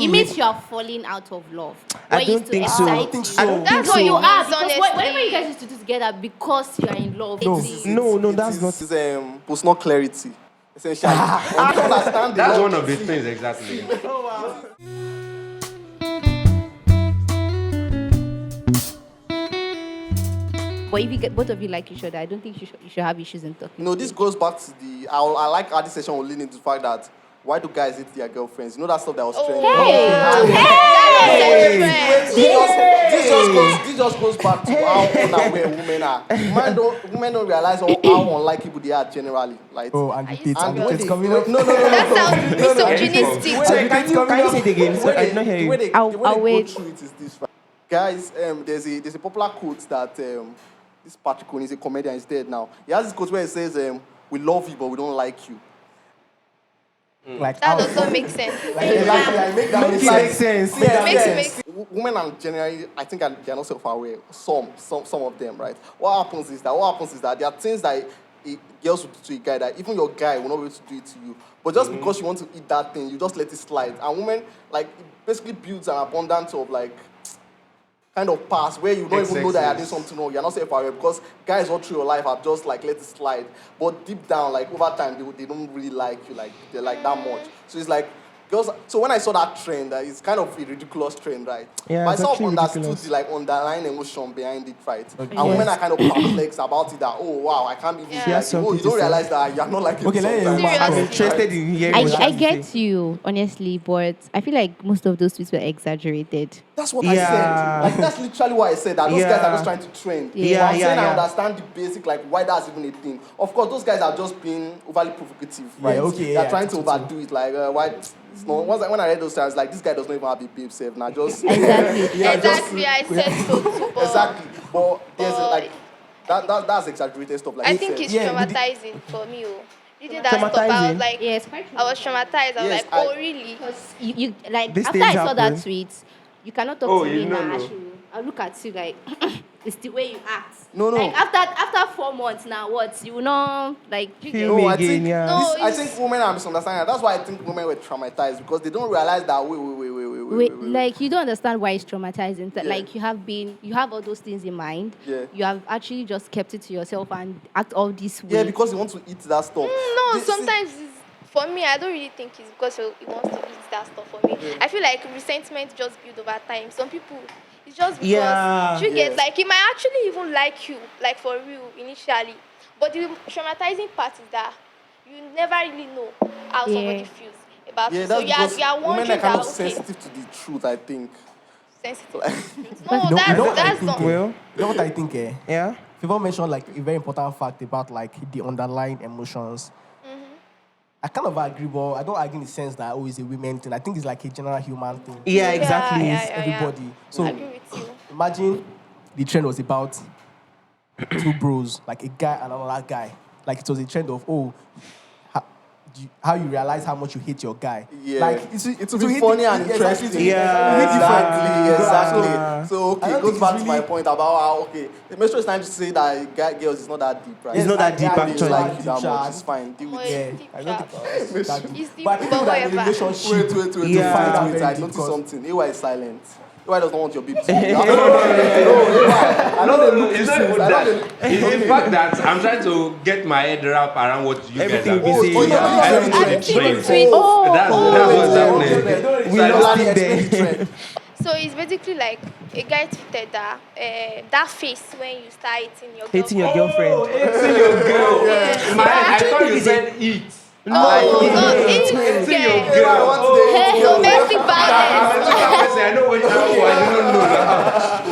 It means you are falling out of love. I don't think so. I don't think so. I don't That's think what so. you are. Because Honestly. whenever you guys used to do together, because you are in love. No, that's not. It's personal clarity. Essentially, understand That's one of the things exactly. But if you get both of you like each other, I don't think you should have issues in talking. This goes back to I like how this session will lean into the fact that why do guys hate their girlfriends? You know that stuff that was trending. This just goes back to how unaware women are. Women don't realize how unlikable they are generally. Like, and it's coming up. No. That sounds misogynistic. Can you say it again? I did not hear you. The way they I'll go wait. through it is this, right? Guys, there's a popular quote that this Patrick Cohen is a comedian, he's dead now. He has this quote where he says, we love you, but we don't like you. Like That does not make sense. Makes sense. Makes Women are generally, I think they're not self-aware. Some of them, right? What happens is that there are things that girls will do to a guy that even your guy will not be able to do it to you. But just because you want to eat that thing, you just let it slide. And women, like, it basically builds an abundance of, like, kind of past where you don't even know that you're doing something wrong. You're not self-aware because guys all through your life have just like let it slide. But deep down, like over time, they don't really like you, like they're like that much. So it's like girls. So when I saw that trend, it's kind of a ridiculous trend, right? Yeah, but I it's sort of actually understood ridiculous. the like underlying emotion behind it, right? Okay. And women are kind of perplexed about it. That wow, I can't believe Yeah. like, you don't realize that you're not like Okay, let me sometimes. I'm Seriously. interested in hearing what I you have to get say. you, honestly, but I feel like most of those tweets were exaggerated. That's what I Yeah. said. Like that's literally what I said. That those guys Yeah. are just trying to trend. Yeah. But I'm saying Yeah. I understand the basic, like why that's even a thing. Of course, those guys are just being overly provocative. Right, Yes. okay, They're yeah, trying to true. overdo it. Like why? It's not, when I read those times, like this guy does not even have a babe self. Now just Exactly. yeah, Exactly, I said so too. But exactly. But there's But- like that's exaggerated stuff. Like I he think said. it's Yeah, traumatizing for me. Reading that stuff, I was Traumatizing? like, Yeah, it's quite I was traumatized. I was Yes, like, oh really? Because you like These after things I saw that happen. tweet, you cannot talk Oh, to you me know, now. no. I'll look at you like it's the way you act. No. Like after 4 months now, what you will not like you Feel get- No, me I again, think yeah. No, I think women are misunderstanding. That's why I think women were traumatized because they don't realize that wait. like you don't understand why it's traumatizing. That Yeah. like you have all those things in mind. Yeah. You have actually just kept it to yourself and act all this way. Yeah, because you want to eat that stuff. No, This- sometimes for me, I don't really think it's because he wants to eat that stuff for me. I feel like resentment just builds over time. Some people, it's just because Yeah. you get Yes. like he might actually even like you, like for real initially. But the traumatizing part is that you never really know how somebody feels about Yeah, you. that's So because you are women wondering are kind that of okay, sensitive to the truth, I think. sensitive. You No, know what I that's think, not. Well, You know what I think? yeah. Favor mentioned like a very important fact about like the underlying emotions. I kind of agree, but I don't agree in the sense that it's a women thing. I think it's like a general human thing. Yeah, exactly. Yeah, It's yeah. everybody. So I agree with you. imagine the trend was about two bros, like a guy and another guy. Like it was a trend of how you realize how much you hate your guy. Yeah. Like It will be funny and interesting. Yeah. Exactly. So I okay, don't it goes think back it's to my really- point about how the menstrual is trying to say that girls is not that deep, right? It's not that deep, It's actually. like that much. It's fine. Deal with Well, it. Yeah, I don't think it's that deep. It's deep, But I think but people that in a whatever. relationship Wait. Yeah. find out Wait, very I deep noticed because- something. AY is silent. AY does not want your baby to sleep. I No, don't look it's not even that. It's the fact that I'm trying to get my head wrap around what you Everything guys we are say, doing. yeah. I don't know the I've seen trend. the tweet. That's what's happening. We So I lost don't- it there. So it's basically like a guy tweeted that that face when you start eating your Hating your girlfriend. girlfriend. Hating your girl. Yeah. In my head, I actually thought you think said eat. Oh, it's Hating your yeah. girl. Hey, Oh, Domestic I'm a violence. typical person. I know what you know. I did not know that. Oh.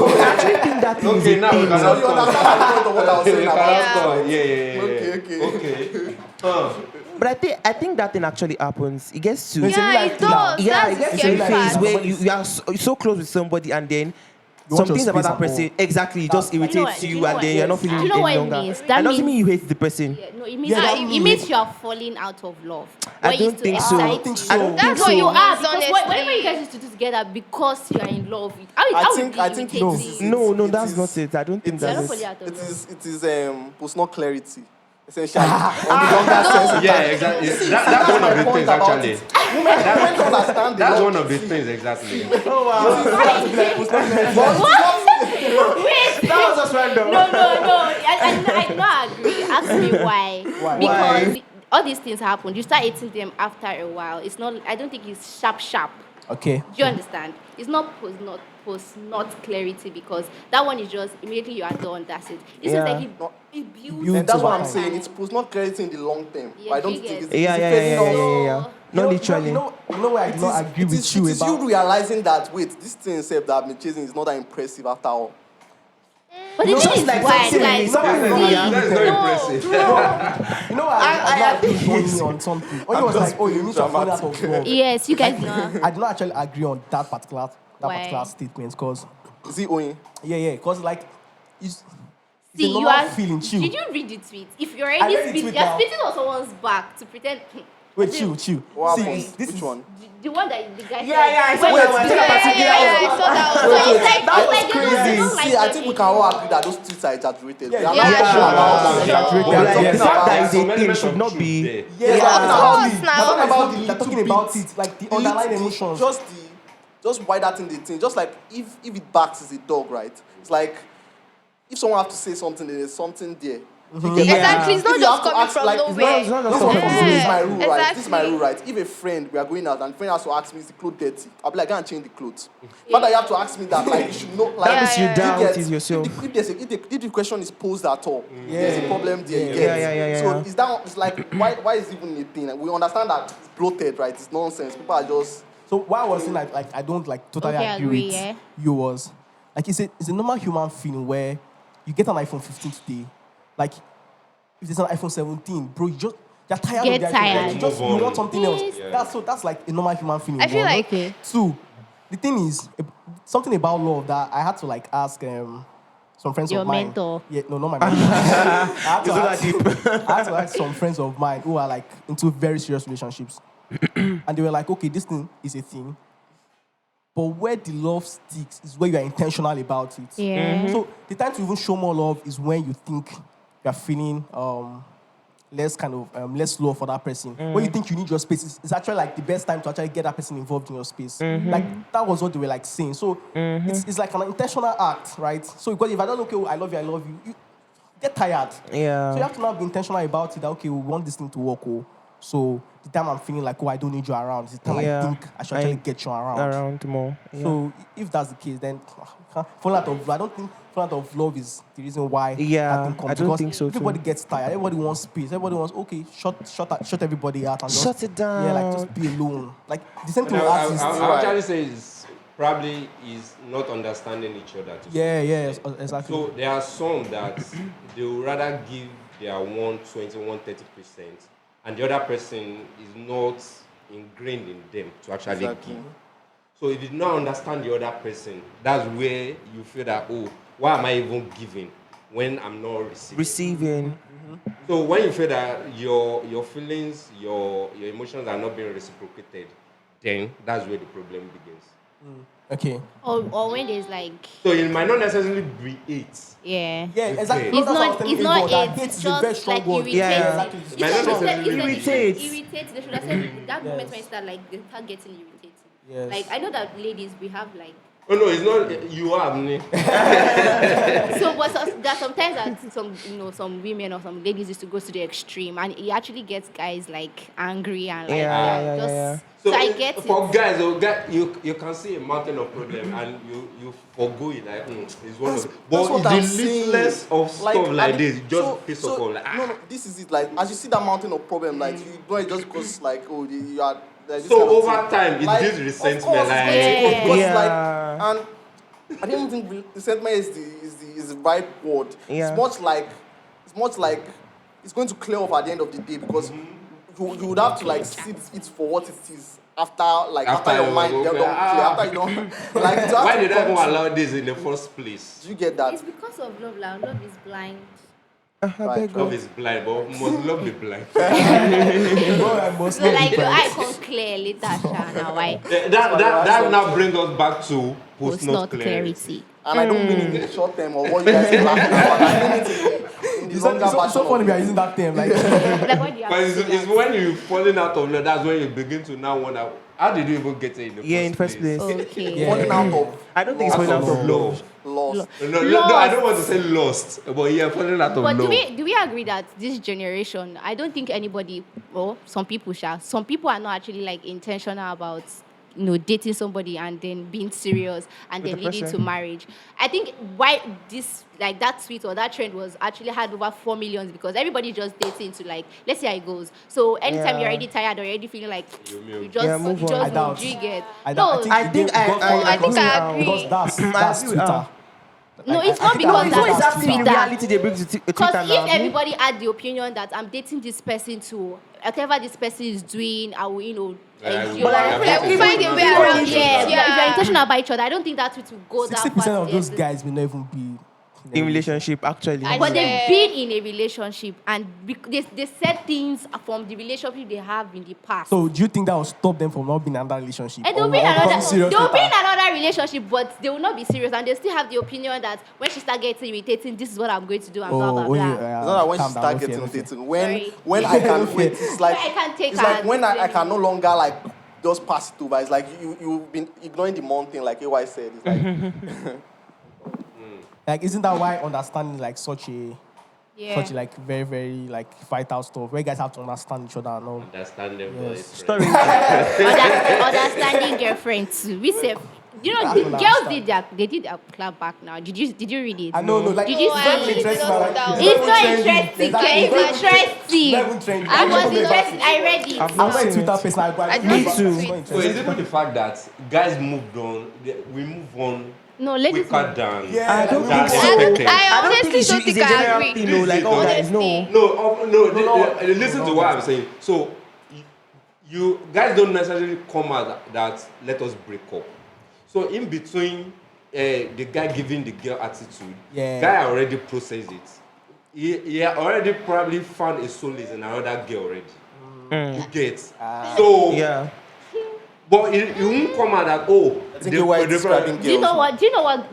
I actually think that thing is Okay, a now we thing. can So you understand my point of what I was saying about Yeah. Okay. But I think that thing actually happens. It gets to It's a real Yeah, life it thing. does. yeah, That's it gets the to a scary phase part. where you are so close with somebody and then You some want your things about space that person and exactly just You know irritates what- you, you know and what- then you're not yes. feeling You know any what it longer. means? That That doesn't means- mean you hate the person. Yeah, no, it means Yeah, that it means- means you are falling out of love. I What don't used to think so. excite I don't think you. so. I don't That's think what so. you are. Because Honestly, whenever you guys used to do together, because you are in love with, I how think would this you? is No, it that's is- not it. I don't think You're that's not it. fully out of It love. is personal clarity. essentially. On the longer sense. Yeah, exactly. That's one of the things actually. Women don't understand the That's long one of the things exactly. Wait. That was just random. No. I do not agree. Ask me why. Why? Because all these things happen. You start eating them after a while. It's not. I don't think it's sharp. Okay. Do you understand? It's not post not clarity, because that one is just immediately you are done. That's it. This is like it builds. builds And that's what over I'm time. saying. It's not clarity in the long term. Yeah, But I don't you think get it's it. Yeah. fading off. No, literally. You know where I do not agree with It you is about. you realizing that, wait, this thing self that I've been chasing is not that impressive after all. But the No, thing it's is like why, something like, in his family, see, yeah. That's not impressive. You know what? I agree with Onyi on something. Onyi was just like, oh, you being need to fall out of dramatic. love. yes, you guys know. I do not actually agree on that Why? particular statement, because Is it owing? because like it's See, a you normal are. feeling. Chill. Did you read the tweet? If you're I already read the spitting, tweet you're now. spitting on someone's back to pretend. Wait, chill. What See, happened? this Which is one? The one that the guy. I saw Wait, that one. Yeah, I saw that one. So it's like, That was it's like they crazy. don't like See, I them think we can anymore. all agree that those tweets are exaggerated. Yeah, We are yeah, not yeah, talking about sure. Exaggerated. But like, Yes. the fact that it's Some a thing element should of not truth be. there. Yeah, Of course, exactly. now. They're talking about They're they're talking little about bits. it, like the underlying Little- emotions. just why that thing they think. Just like if it barks as a dog, right? It's like if someone have to say something, there's something there. Exactly, it's not If you just have to coming ask, from like, nowhere. it's not just This coming is from this is Yeah, my rule, right? This is my exactly. rule, right? If a friend, we are going out and friend has to ask me, is the clothes dirty? I'll be like, go and change the clothes. But you have to ask me that, like, you should know, like, That means you yeah. doubt get- it yourself. If the question is posed at all, there's a problem there. You get. Yeah. So it's like why is it even a thing? Like, we understand that it's bloated, right? It's nonsense. People are just So why I was saying like I don't like totally Okay, I agree agree, with yeah. you was like it's a normal human feeling where you get an iPhone 15 today, like if there's an iPhone 17, bro, you're tired Get of the iPhone. tired. Like, you just Move you on. want something else. Yes. That's like a normal human feeling. I feel one. like- Okay. Two, the thing is something about love that I had to like ask some friends Your of mine. mentor. Yeah, no, not my mentor. I had to ask some friends of mine who are like into very serious relationships. And they were like, okay, this thing is a thing. But where the love sticks is where you are intentional about it. Yeah. So the time to even show more love is when you think you're feeling less kind of less love for that person. When you think you need your space, it's actually like the best time to actually get that person involved in your space. Like that was what they were like saying. So it's like an intentional act, right? So because if I don't look, okay, I love you, you get tired. Yeah. So you have to now be intentional about it. That okay, we want this thing to work. Oh, so the time I'm feeling like, oh, I don't need you around, is the time I think I should actually get you around. Around more. Yeah. So if that's the case, then falling out of I don't think falling out of love is the reason why Yeah, that thing comes. I don't Because think so too. Everybody gets tired. Everybody wants space. Everybody wants shut everybody out and Shut just, it down. Yeah, like just be alone. Like the same thing And with I artists. actually say is probably is not understanding each other. Yeah, exactly. So there are some that they would rather give their 120, 130%, and the other person is not ingrained in them to actually Exactly. give. So if you do not understand the other person, that's where you feel that, oh, why am I even giving when I'm not receiving? Receiving. So when you feel that your feelings, your emotions are not being reciprocated, then that's where the problem begins. Okay. Or when there's like, So it might not necessarily be it. yeah. Yeah, exactly. Okay. It's That's what I was not. telling It's you not before, that it. hate It's is a very just strong like word. irritating. Yeah. Exactly. It's Might just not that necessarily irritates. irritates. They should have said that moment when you start like they start getting irritated. Yes. Like I know that ladies we have like Oh no, it's not. You have me. so, but there are sometimes that some women or some ladies used to go to the extreme, and it actually gets guys like angry and like Yeah, just. yeah. So I get for it. guys, you can see a mountain of problem and you forgo it like it's one of. That's But what the I'm saying. littlest of stuff like this, just piece of all like no, this is it. Like as you see that mountain of problem, like you ignore it just because like you are. Like, this So kind of over thing. time, it Like, builds of resentment, course, like- it's going to go because, Yeah. like, and I don't think resentment is the right word. Yeah. It's much like it's going to clear up at the end of the day because you would have to like see it for what it is after your you mind go, don't clear, after you don't like to have Why to did I come even to- allow this in the first place? Do you get that? It's because of love. Like, love is blind. Right. Love is blind, but must love be blind? So like your eye come clear later, Sha. Now why? That now brings us back to Post post-nut not clarity. clarity. And I don't mean it in the short term or what you guys are laughing about. I mean it in the It's longer version. so funny we are using that term. Like, Like, why do you have But to say it's that? when you're falling out of love, that's when you begin to now wonder, how did you even get it in the Yeah, in first place. Okay. Yeah. Falling out of I don't think it's Out falling out of of love. lost. No, I don't want to say lost, but yeah, falling out of But love. do we agree that this generation, I don't think anybody, or some people some people are not actually like intentional about dating somebody and then being serious and With then the leading to person. marriage. I think why this like that tweet or that trend was actually had over 4 million because everybody just dating to like, let's see how it goes. So anytime you're Yeah. already tired or already feeling like you mute. just Yeah, move you on. just I doubt. do you get I no think I think it got I falling I think because- I agree. because that's I agree with Twitter. her. no, Like, it's I not think because I- It's not that's exactly Twitter. reality they bring to Because Twitter now. if everybody had the opinion that I'm dating this person to whatever this person is doing, I will, endure. But I feel like we find a way even around if- it. Yeah, Yeah. if you're intentional about each other, I don't think that it will go that far. 60% of to those the- guys may not even be in relationship, actually. I But Yeah. they've been in a relationship and they said things from the relationship they have in the past. So do you think that will stop them from not being in another relationship? And they'll Or be in becoming another, serious they'll be in later? another relationship, but they will not be serious, and they still have the opinion that when she start getting irritating, this is what I'm going to do, and blah blah blah. It's not that when she calm down, start no fear, getting no fear. dating. Sorry. When I can wait, it's like I can't take it's like her when I this can no longer like just pass it over. It's like you've been ignoring the mom thing, like AY said. It's like Like, isn't that why understanding like such a like very very like vital stuff where guys have to understand each other and all? Understandable. Yes. Story. Understanding girlfriend too. We say, the Understand. girls did their clap back now. Did you read it? I know, no, like Did you No, I see actually it? did not sit down. It's not trendy. interesting. Exactly. It's interesting. Not even trendy. I was Not even interested. I read it. I've I'm not not a seen Twitter it. person. I Me didn't too. tweet. So it's even the fact that guys moved on, we move on No, ladies. quicker than Yeah, I don't than think so. expected. I I don't honestly think don't it's think a I general agree. thing, no, like, oh, guys, no. Honestly. Listen to what I'm saying. So, you guys don't necessarily come out that let us break up. So, in between the guy giving the girl attitude, Yeah. guy already processed it. He already probably found a solace in another girl already. You get. So, Yeah. but it won't come out that, oh, I think AY is describing girls. Do you know what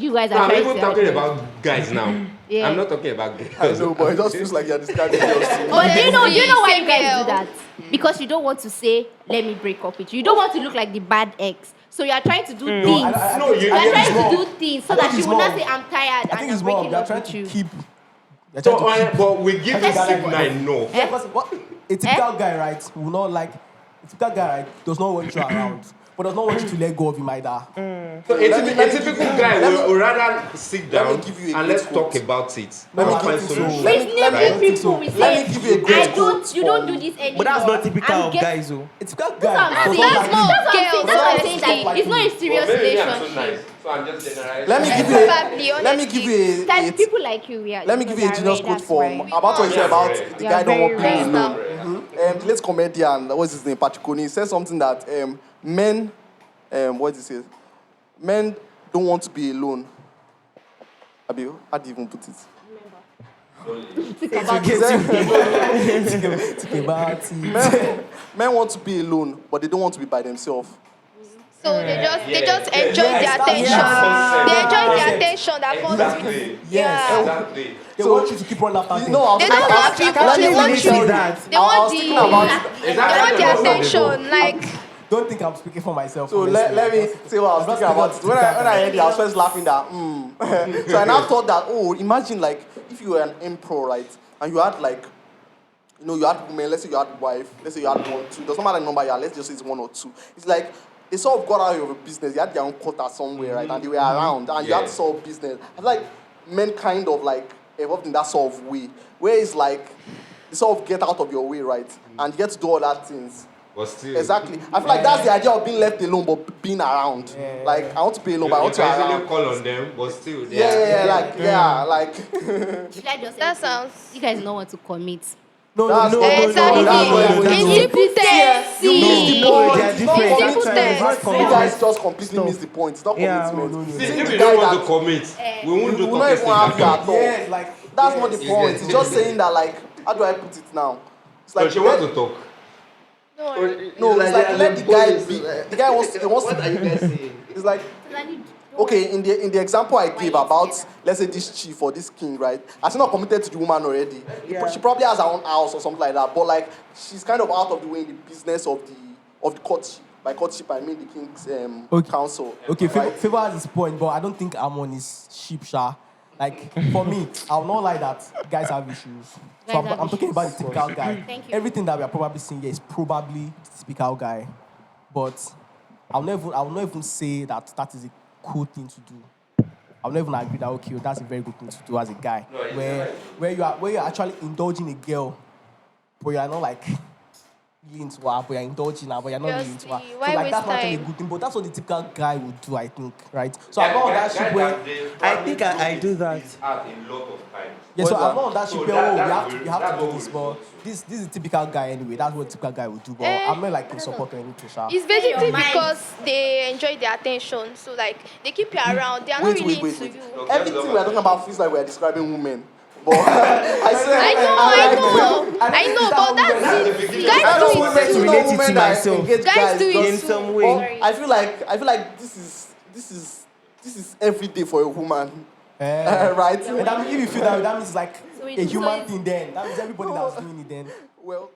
you guys No, are I'm trying even to talking say? about guys now. Yeah. I'm not talking about girls. I know, but it just feels like you're describing girls. But do you know why you Same guys here. do that? Because you don't want to say, let me break up with you. You don't want to look like the bad ex. So you are trying to do things. No, You you- are I think trying it's more- to do things so I think that she it's will not more- say, I'm tired I and think I'm it's more breaking they're up trying with to you. keep. They're So, trying to keep. but we give Let's the keep- signal enough. Yeah, because what a typical guy, right, will not like. A typical guy, right, does not want you around, but does not want you to let go of him either. So a typical guy will rather sit let me down give you a and let's great talk quote. about it. No, and I find don't think so. solution. Reasonable Right? people will Let say, me give you a great you don't quote do this anymore. But that's not typical I'm of get- guys, though. A typical That's guy. what I'm does saying. not That's like more you. That's what I'm saying. That's what I'm saying. Stuff like That it's not a you. serious Well, maybe I'm so relationship. nice, so I'm just generalizing. Let me give you Probably, let me give you That a people like you, yeah. let me give you a are genius rare, quote that's for why. about what you said about the You're guy don't want very people rare. alone. The late comedian, what's his name, Pachikoni, he said something that men, what did he say? Men don't want to be alone. Abi, how do you even put it? Think about He it. said, Think about it. men want to be alone, but they don't want to be by themselves. So they just Yeah. enjoy Yes, the that's- attention. yeah. They enjoy the Yeah. attention that comes with Exactly. it. Yes. Yeah. Exactly. They So- want you to keep on after You them. know, I was They like, don't I- want I you, can they actually want really you. tell that. They I want was the thinking about they want the attention. Like Don't think I'm speaking for myself. So honestly. let me say what I was thinking about it. When I heard it, I was first laughing that, So I now thought that, imagine like if you were an emperor, right, and you had like, you had women, let's say you had wife, let's say you had 1, 2, doesn't matter the number you had, let's just say it's 1 or 2. It's like they sort of got out of a business, they had their own quota somewhere, right, and they were around, and you had to solve business. I feel like men kind of like evolved in that sort of way, where it's like they sort of get out of your way, right, and you get to do all other things. But still, Exactly. I feel like that's the idea of being left alone but being around. Yeah. Like I want to be alone, but I you want to can be easily around. call on them, but still, they Like Should I just say, that sounds. you guys don't want to commit. No, That's- no, Exactly. that's In what- simple terms. No, they are It's different. not Simple commitment. terms. You guys just completely miss the point. It's not Yeah, commitment. See, See if the you guy don't want to that commit, we won't do we will not even have you at all. Yes, like That's not the Yes. point. It's just saying that like, how do I put it now? It's So like she wants to talk. no, it's like let the guy be. The guy wants to. What are you guys saying? It's It's like, okay, in the example I gave about, let's say this chief or this king, right? She's not committed to the woman already. She probably has her own house or something like that. But like, she's kind of out of the way in the business of the courtship. By courtship, I mean the king's council. Okay, right? Favor has his point, but I don't think I'm on his sheep, sha. Like, for me, I'll not lie that guys have issues. So Guys have I'm talking issues. about the typical guy. Thank you. Everything that we are probably seeing here is probably the typical guy. But I'll not even say that is a cool thing to do. I'll not even agree that, okay, that's a very good thing to do as a guy. No, it's Where you're actually indulging a girl, but you're not like really into her, but you're indulging her, but you're not really into her. Obviously, So why like waste that's not actually a time? good thing, but that's what the typical guy would do, I think, right? So I'm not on that ship where I think I do that. Art a lot of times. yeah, so What's I'm that? not on that So ship that- where that's you have that's to do what this, we but want to. this is a typical guy anyway. That's what a typical guy would do, but I'm not like in support or anything, sha. It's basically because they enjoy their attention. So like they keep you around. They are not Wait, really wait, wait, into wait. you. Everything we're talking about feels like we're describing women. But I swear, I know, but that's it. I Guys don't do want it to too. relate it to women that myself. engage Guys do it just- in too. some way. Sorry. I feel like this is every day for a woman, right? And that means if you feel that, that means like So a it's- human thing then. That means everybody that's doing it then. Well,